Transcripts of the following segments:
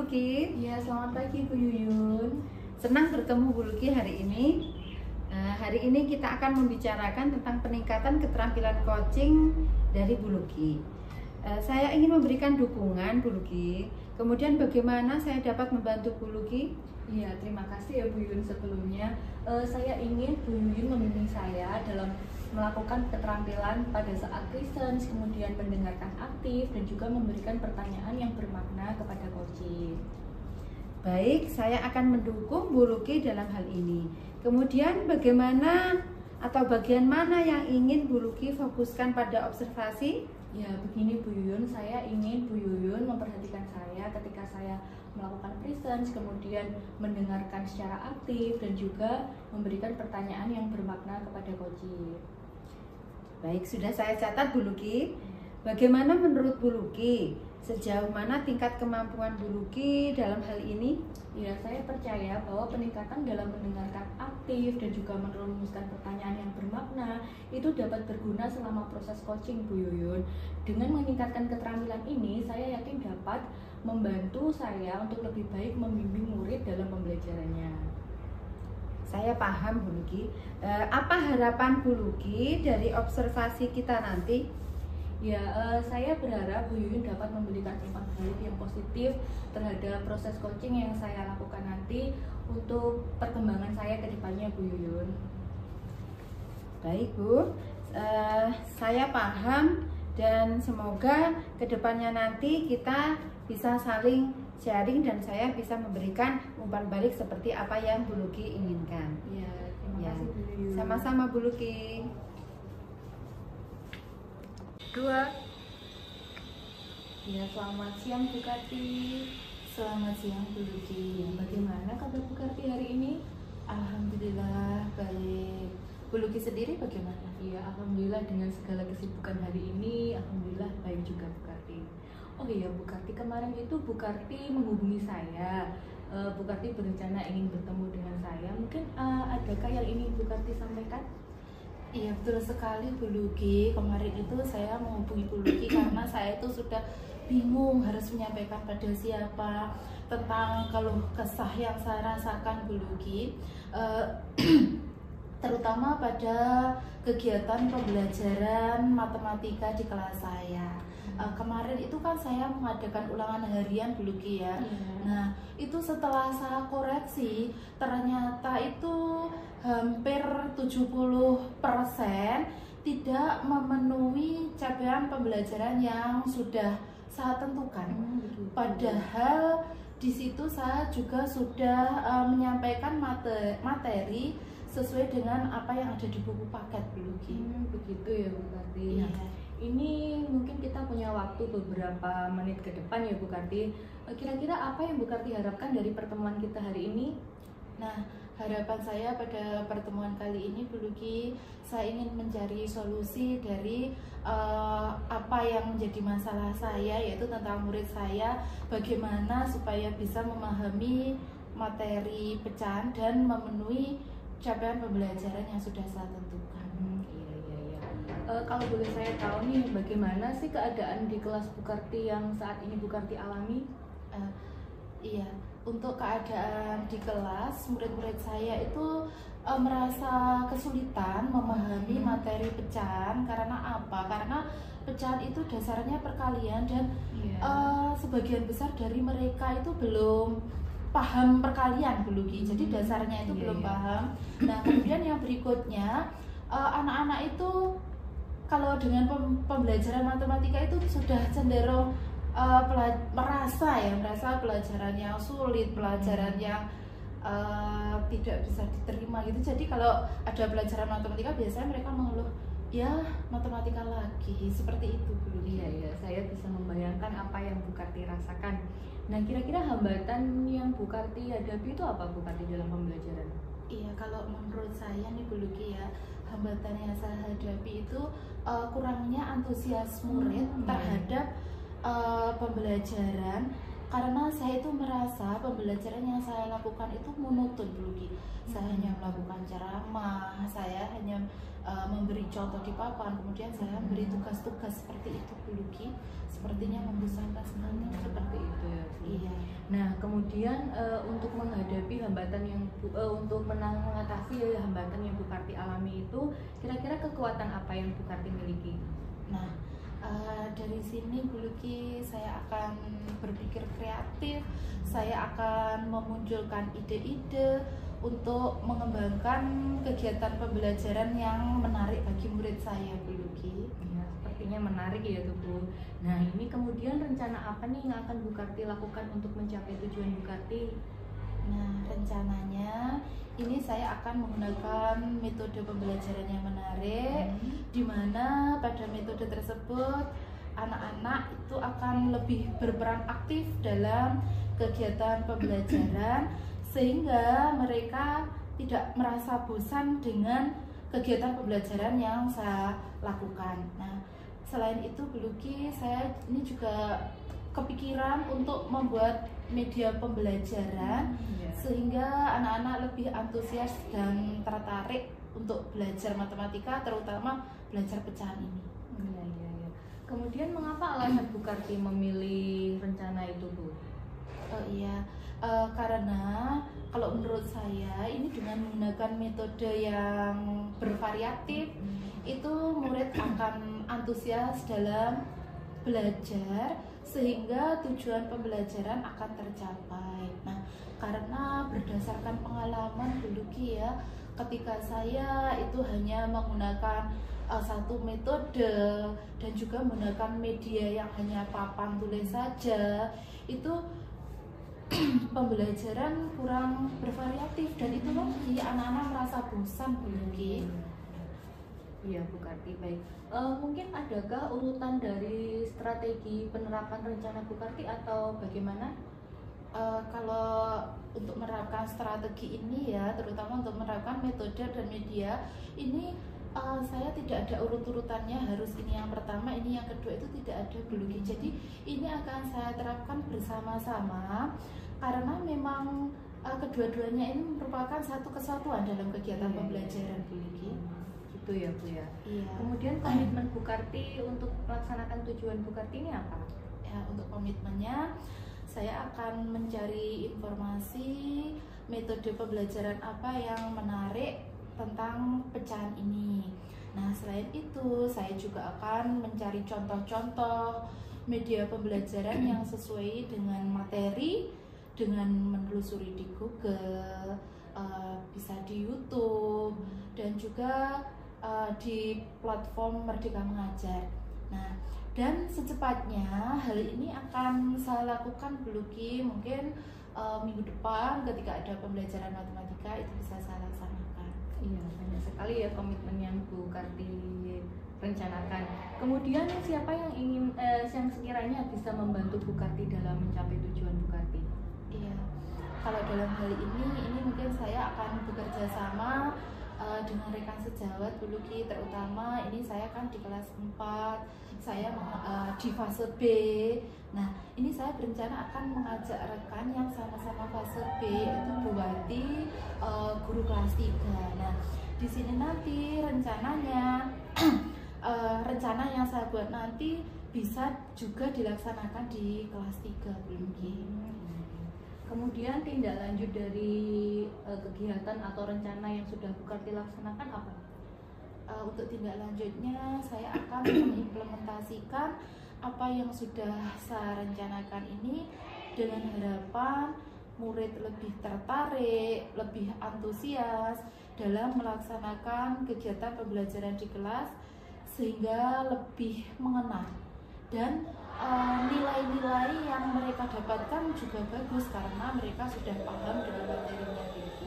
Luki. Iya, selamat pagi Bu Yuyun. Senang bertemu Bu Luki hari ini. Hari ini kita akan membicarakan tentang peningkatan keterampilan coaching dari Bu Luki. Saya ingin memberikan dukungan Bu Luki. Kemudian bagaimana saya dapat membantu Bu Luki? Iya, terima kasih ya Bu Yuyun sebelumnya. Saya ingin Bu Yuyun membimbing saya dalam melakukan keterampilan pada saat presence, kemudian mendengarkan aktif, dan juga memberikan pertanyaan yang bermakna kepada coaching. Baik, saya akan mendukung Bu Luki dalam hal ini. Kemudian bagaimana atau bagian mana yang ingin Bu Luki fokuskan pada observasi? Ya, begini Bu Yuyun, saya ingin Bu Yuyun memperhatikan saya ketika saya melakukan presence, kemudian mendengarkan secara aktif, dan juga memberikan pertanyaan yang bermakna kepada coaching. Baik, sudah saya catat Bu Luki. Bagaimana menurut Bu Luki? Sejauh mana tingkat kemampuan Bu Luki dalam hal ini? Ya, saya percaya bahwa peningkatan dalam mendengarkan aktif dan juga merumuskan pertanyaan yang bermakna itu dapat berguna selama proses coaching Bu Yuyun. Dengan meningkatkan keterampilan ini, saya yakin dapat membantu saya untuk lebih baik membimbing murid dalam pembelajarannya. Saya paham Bu Luki. Apa harapan Bu Luki dari observasi kita nanti? Ya, saya berharap Bu Yuyun dapat memberikan impact balik yang positif terhadap proses coaching yang saya lakukan nanti untuk perkembangan saya ke depannya Bu Yuyun. Baik Bu, saya paham dan semoga kedepannya nanti kita bisa saling sharing dan saya bisa memberikan umpan balik seperti apa yang Bu Luki inginkan. Ya, terima kasih Bu Yuyun. Sama-sama Bu Luki. Ya, selamat siang Bu Karti. Selamat siang Bu Luki. Bagaimana kabar Bu Karti hari ini? Alhamdulillah baik. Bu Luki sendiri bagaimana? Iya, alhamdulillah dengan segala kesibukan hari ini, alhamdulillah baik juga Bu Karti. Oh iya Bu Karti, kemarin itu Bu Karti menghubungi saya. Bu Karti berencana ingin bertemu dengan saya. Mungkin adakah yang ingin Bu Karti sampaikan? Iya betul sekali Bu Luki. Kemarin itu saya menghubungi Bu Luki karena saya itu sudah bingung harus menyampaikan pada siapa tentang keluh kesah yang saya rasakan Bu Luki. Terutama pada kegiatan pembelajaran matematika di kelas saya. Kemarin itu kan saya mengadakan ulangan harian Bu Luki ya. Nah itu setelah saya koreksi ternyata itu hampir 70% tidak memenuhi capaian pembelajaran yang sudah saya tentukan. Padahal di situ saya juga sudah menyampaikan materi sesuai dengan apa yang ada di buku paket Bu Luki. Begitu ya Bu Karti. Iya. Ini mungkin kita punya waktu beberapa menit ke depan ya Bu Karti. Kira-kira apa yang Bu Karti harapkan dari pertemuan kita hari ini? Nah, harapan saya pada pertemuan kali ini Bu Luki, saya ingin mencari solusi dari apa yang menjadi masalah saya, yaitu tentang murid saya, bagaimana supaya bisa memahami materi pecahan dan memenuhi capaian pembelajaran yang sudah saya tentukan. Kalau boleh saya tahu nih, bagaimana sih keadaan di kelas Bu Karti yang saat ini Bu Karti alami? Iya, untuk keadaan di kelas, murid-murid saya itu merasa kesulitan memahami materi pecahan. Karena apa? Karena pecahan itu dasarnya perkalian dan sebagian besar dari mereka itu belum paham perkalian Bu Luki. Jadi dasarnya itu belum paham. Nah, kemudian yang berikutnya, anak-anak itu kalau dengan pembelajaran matematika itu sudah cenderung merasa pelajaran yang sulit, pelajaran yang tidak bisa diterima gitu. Jadi kalau ada pelajaran matematika biasanya mereka mengeluh, ya matematika lagi, seperti itu Bu. Iya, saya bisa membayangkan apa yang Bu Karti rasakan. Nah, kira-kira hambatan yang Bu Karti hadapi itu apa Bu Karti dalam pembelajaran? Iya, kalau menurut saya nih Bu Luki ya, hambatan yang saya hadapi itu kurangnya antusias murid terhadap pembelajaran, karena saya itu merasa pembelajaran yang saya lakukan itu monoton Bu Luki. Saya hanya melakukan ceramah, saya hanya memberi contoh di papan, kemudian saya memberi tugas-tugas seperti itu Bu Luki. Sepertinya membosankan sekali. Seperti itu ya Bu. Iya. Nah kemudian untuk menghadapi hambatan yang untuk mengatasi hambatan yang Bu Karti alami itu, kira-kira kekuatan apa yang Bu Karti miliki? Nah, dari sini Bu Luki saya akan berpikir kreatif, saya akan memunculkan ide-ide untuk mengembangkan kegiatan pembelajaran yang menarik bagi murid saya Bu Luki. Ya, sepertinya menarik ya tuh Bu. Nah ini kemudian rencana apa nih yang akan Bu Karti lakukan untuk mencapai tujuan Bu Karti? Nah, rencananya ini saya akan menggunakan metode pembelajaran yang menarik, di mana pada metode tersebut anak-anak itu akan lebih berperan aktif dalam kegiatan pembelajaran, sehingga mereka tidak merasa bosan dengan kegiatan pembelajaran yang saya lakukan. Nah, selain itu Bu Luki, saya ini juga kepikiran untuk membuat media pembelajaran sehingga anak-anak lebih antusias dan tertarik untuk belajar matematika, terutama belajar pecahan ini. Iya. Kemudian mengapa alasan Bu Karti memilih rencana itu Bu? Oh iya, karena kalau menurut saya ini dengan menggunakan metode yang bervariatif, itu murid akan antusias dalam belajar sehingga tujuan pembelajaran akan tercapai. Nah, karena berdasarkan pengalaman Bu Luki ya, ketika saya itu hanya menggunakan satu metode dan juga menggunakan media yang hanya papan tulis saja, itu pembelajaran kurang bervariatif dan itu membuat anak-anak merasa bosan Bu Luki. Iya Bu Karti, baik. Mungkin adakah urutan dari strategi penerapan rencana Bu Karti atau bagaimana? Kalau untuk menerapkan strategi ini ya, terutama untuk menerapkan metode dan media ini, saya tidak ada urut-urutannya, harus ini yang pertama, ini yang kedua, itu tidak ada Bu Luki. Jadi ini akan saya terapkan bersama-sama karena memang kedua-duanya ini merupakan satu kesatuan dalam kegiatan pembelajaran Bu Luki. Gitu ya Bu ya. Iya. Kemudian komitmen Bu Karti untuk melaksanakan tujuan Bu Karti ini apa? Ya, untuk komitmennya saya akan mencari informasi metode pembelajaran apa yang menarik tentang pecahan ini. Nah, selain itu saya juga akan mencari contoh-contoh media pembelajaran yang sesuai dengan materi dengan menelusuri di Google, bisa di YouTube dan juga di platform Merdeka Mengajar. Nah, dan secepatnya hal ini akan saya lakukan Bu Luki, mungkin minggu depan ketika ada pembelajaran matematika itu bisa saya laksanakan. Iya, banyak sekali ya komitmen yang Bu Karti rencanakan. Kemudian siapa yang ingin yang sekiranya bisa membantu Bu Karti dalam mencapai tujuan Bu Karti? Iya, kalau dalam hal ini mungkin saya akan bekerja sama dengan rekan sejawat Bu Luki, terutama ini saya kan di kelas 4, saya di fase B. Nah, ini saya berencana akan mengajak rekan yang sama-sama fase B, yaitu Bu Wati, guru kelas 3. Nah, di sini nanti rencananya rencana yang saya buat nanti bisa juga dilaksanakan di kelas 3 Bu Luki. Kemudian tindak lanjut dari kegiatan atau rencana yang sudah Bu Karti laksanakan apa? Untuk tindak lanjutnya saya akan mengimplementasikan apa yang sudah saya rencanakan ini dengan harapan murid lebih tertarik, lebih antusias dalam melaksanakan kegiatan pembelajaran di kelas sehingga lebih mengenal dan nilai-nilai yang mereka dapatkan juga bagus karena mereka sudah paham dengan materinya gitu.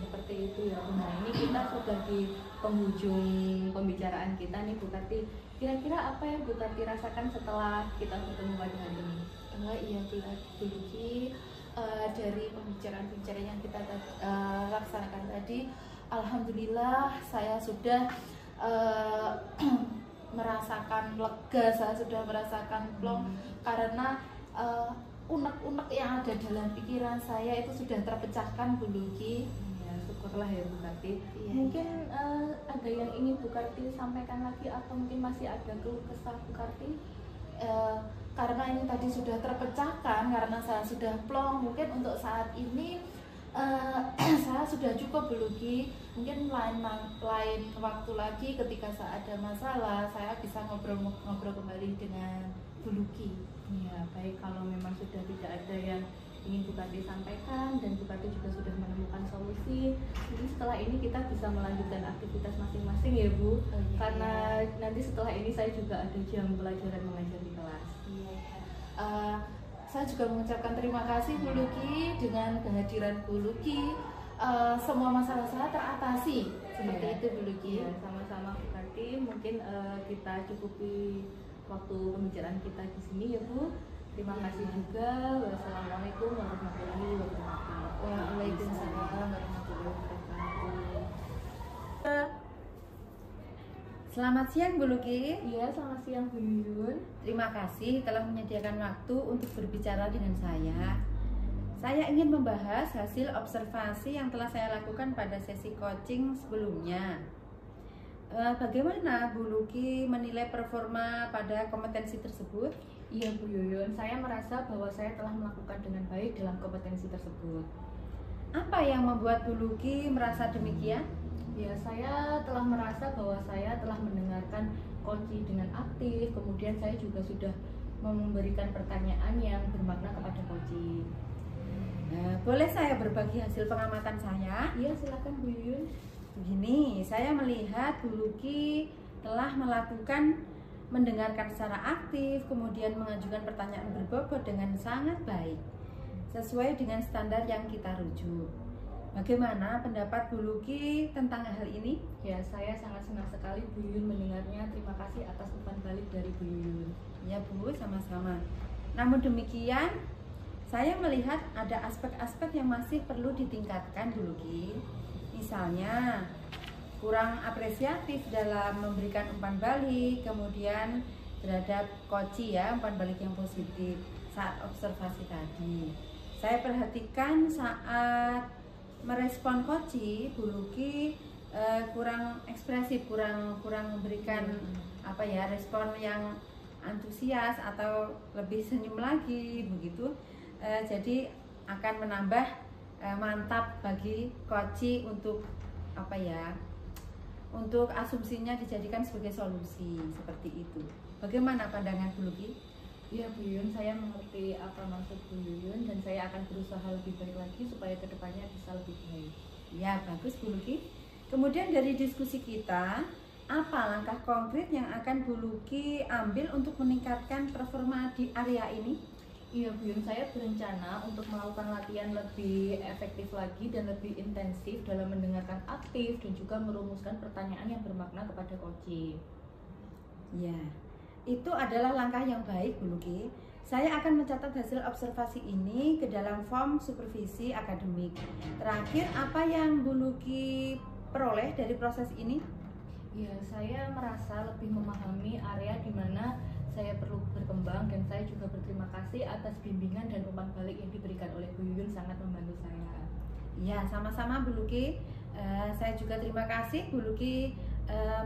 Seperti itu ya Bu. Nah, ini kita sudah di penghujung pembicaraan kita nih Bu Karti. Kira-kira apa yang Bu Karti rasakan setelah kita bertemu pada hari ini? Iya Bu Luki, dari pembicaraan-pembicaraan yang kita laksanakan tadi, alhamdulillah saya sudah merasakan lega, saya sudah merasakan plong karena unek-unek yang ada dalam pikiran saya itu sudah terpecahkan Bu Luki. Ya, syukurlah ya Bu Karti. Iya. Mungkin ada yang ingin Bu Karti sampaikan lagi atau mungkin masih ada keluh kesah Bu Karti? Karena ini tadi sudah terpecahkan, karena saya sudah plong, mungkin untuk saat ini saya sudah cukup Bu Luki. Mungkin lain waktu lagi ketika saya ada masalah, saya bisa ngobrol kembali dengan Bu Luki. Ya, baik, kalau memang sudah tidak ada yang ingin Bu Karti sampaikan dan Bu Karti juga sudah menemukan solusi, jadi setelah ini kita bisa melanjutkan aktivitas masing-masing ya Bu. Oh, iya, karena nanti setelah ini saya juga ada jam pelajaran mengajar di kelas. Iya, saya juga mengucapkan terima kasih Bu Luki. Dengan kehadiran Bu Luki, semua masalah saya teratasi. Seperti itu Bu Luki. Ya, sama-sama Bu Karti. Mungkin kita cukupi waktu pembicaraan kita di sini ya Bu. Terima kasih juga. Wassalamualaikum warahmatullahi wabarakatuh. Waalaikumsalam warahmatullahi wabarakatuh. Selamat siang Bu Luki. Iya, selamat siang Bu Yuyun. Terima kasih telah menyediakan waktu untuk berbicara dengan saya. Saya ingin membahas hasil observasi yang telah saya lakukan pada sesi coaching sebelumnya. Bagaimana Bu Luki menilai performa pada kompetensi tersebut? Iya Bu Yuyun, saya merasa bahwa saya telah melakukan dengan baik dalam kompetensi tersebut. Apa yang membuat Bu Luki merasa demikian? Ya, saya telah merasa bahwa saya telah mendengarkan coaching dengan aktif, kemudian saya juga sudah memberikan pertanyaan yang bermakna kepada coaching. Boleh saya berbagi hasil pengamatan saya? Iya, silakan Bu Yuyun. Begini, saya melihat Bu Luki telah melakukan mendengarkan secara aktif, kemudian mengajukan pertanyaan berbobot dengan sangat baik, sesuai dengan standar yang kita rujuk. Bagaimana pendapat Bu Luki tentang hal ini? Ya, saya sangat senang sekali Bu Yuyun mendengarnya. Terima kasih atas umpan balik dari Bu Yuyun. Ya Bu, sama-sama. Namun demikian, saya melihat ada aspek-aspek yang masih perlu ditingkatkan Bu Luki. Misalnya, kurang apresiatif dalam memberikan umpan balik, kemudian terhadap coach ya, umpan balik yang positif saat observasi tadi. Saya perhatikan saat merespon coach, Bu Luki kurang ekspresif, kurang memberikan respon yang antusias atau lebih senyum lagi begitu. Jadi akan menambah mantap bagi coach untuk asumsinya dijadikan sebagai solusi seperti itu. Bagaimana pandangan Bu Luki? Iya Bu Yuyun, saya mengerti apa maksud Bu Yuyun dan saya akan berusaha lebih baik lagi supaya kedepannya bisa lebih baik. Ya, bagus Bu Luki. Kemudian dari diskusi kita, apa langkah konkret yang akan Bu Luki ambil untuk meningkatkan performa di area ini? Iya Bu Yun, saya berencana untuk melakukan latihan lebih efektif lagi dan lebih intensif dalam mendengarkan aktif dan juga merumuskan pertanyaan yang bermakna kepada coaching. Ya, itu adalah langkah yang baik Bu Luki. Saya akan mencatat hasil observasi ini ke dalam form supervisi akademik. Terakhir, apa yang Bu Luki peroleh dari proses ini? Ya, saya merasa lebih memahami area di mana saya perlu berkembang dan saya juga berterima kasih atas bimbingan dan umpan balik yang diberikan oleh Bu Yuyun, sangat membantu saya. Ya, sama-sama Bu Luki. Saya juga terima kasih Bu Luki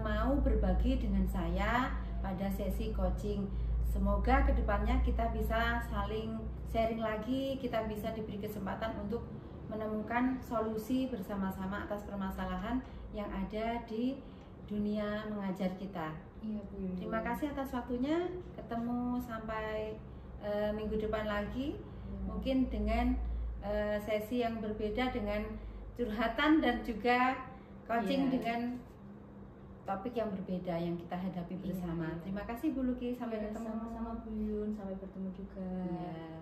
mau berbagi dengan saya pada sesi coaching. Semoga kedepannya kita bisa saling sharing lagi, kita bisa diberi kesempatan untuk menemukan solusi bersama-sama atas permasalahan yang ada di dunia mengajar kita. Iya Bu Yuyun. Terima kasih atas waktunya. Ketemu sampai minggu depan lagi, mungkin dengan sesi yang berbeda, dengan curhatan dan juga coaching dengan topik yang berbeda yang kita hadapi bersama. Terima kasih Bu Luki, sampai ketemu. Sama-sama Bu Yuyun, sampai bertemu juga. Ya.